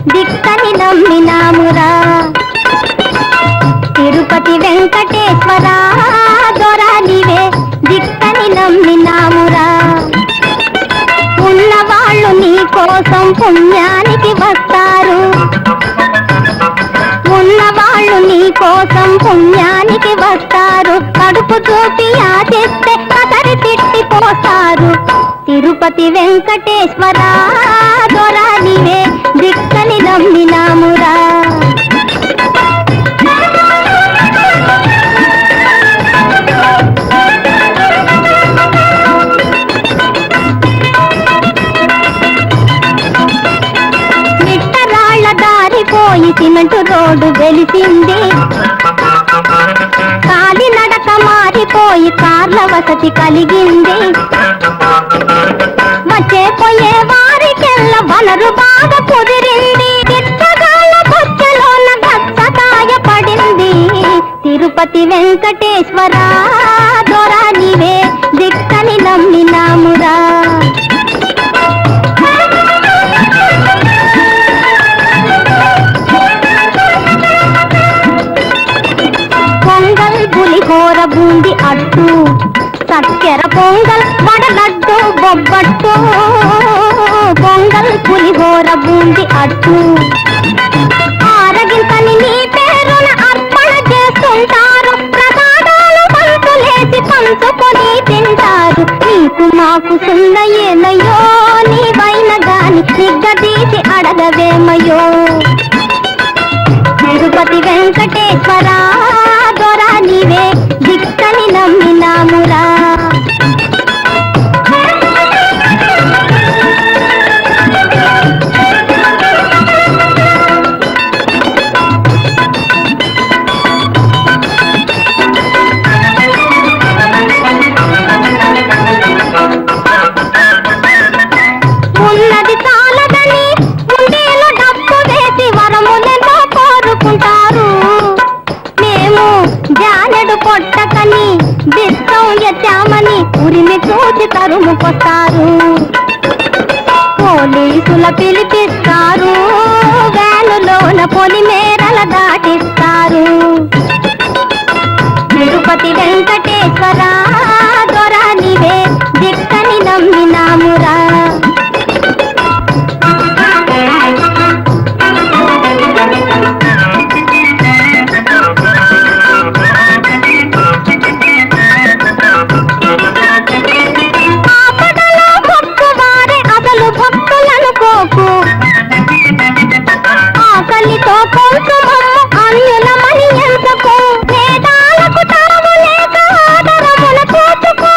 దిక్కని నమ్మినామురా. తిరుపతి వెంకటేశ్వర దొరా నీవే దిక్కని నమ్మినామురా. ఉన్నవాళ్ళు నీ కోసం పుణ్యానికి వస్తారు, ఉన్నవాళ్ళు నీ కోసం పుణ్యానికి వస్తారు. కడుపు చూపి ఆశిస్తే కదరి తిట్టిపోతారు. తిరుపతి వెంకటేశ్వర దొరా నీవే దిక్కని నమ్మినామురా. మిట్టరాళ్ల దారిపోయి సిమెంటు రోడ్డు వెలిసింది, కాలి నడక మారిపోయి కార్ల వసతి కలిగింది. వచ్చే పోయే వారికెల్ల వనరు బాగా కుదిరింది, చిత్తగాళ్ళ బొచ్చలోన గచ్చకాయ పడింది. తిరుపతి వెంకటేశ్వర దొరా నీవే దిక్కని నమ్మినామురా. పొంగల్ పులిహోర బూంది అట్టు, చక్కెర పొంగల్ వడలడ్డు బొబ్బట్టు. పొంగల్ పులిహోర బూంది అట్టు ఆరగింతని నీ పేరున అర్పణ చేస్తుంటారు. ప్రసాదాలు పంతులేసి పంచుకొని తింటారు. నీకు మాకు సున్నయేనయ్యో, నీవైన గాని నిగ్గదీసి అడగవేమయ్యో. తిరుపతి వెంకటేశ్వర దొరా నీవే దిక్కని నమ్మినామురా. ఉన్నది చాలదని ఉండేలో డబ్బు వేసి వరములెన్నో కోరుకుంటారు. మేము జానెడు పొట్టకని బిస్సం ఎత్తామని ఉరిమి చూసి తరుముకొస్తారు. పోలీసుల పిలిపిస్తారు, వ్యానులోన పొలిమేరల దాటిస్తారు. తిరుపతి వెంకటేశ్వర దొరా నీవే దిక్కని నమ్మినామురా. ఆపదలో భక్తువారే అసలు భక్తులనుకోకు, ఆకలితో కొంచెమమ్ము అన్యులమని ఎంతకు. వేదాలకు తావు లేక ఆదరమున చూచుకో,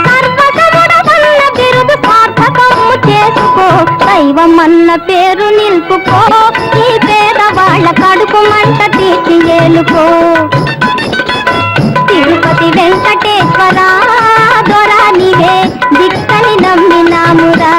సర్వసముడవన్న బిరుదు సార్థకము చేసుకో. దైవం అన్న పేరు నిలుపుకో, ఈ పేదవాళ్ళ కడుపు మంట తీర్చి ఏలుకో. తిరుపతి వెంకటేశ్వర దొరా నీవే దిక్కని నమ్మినామురా.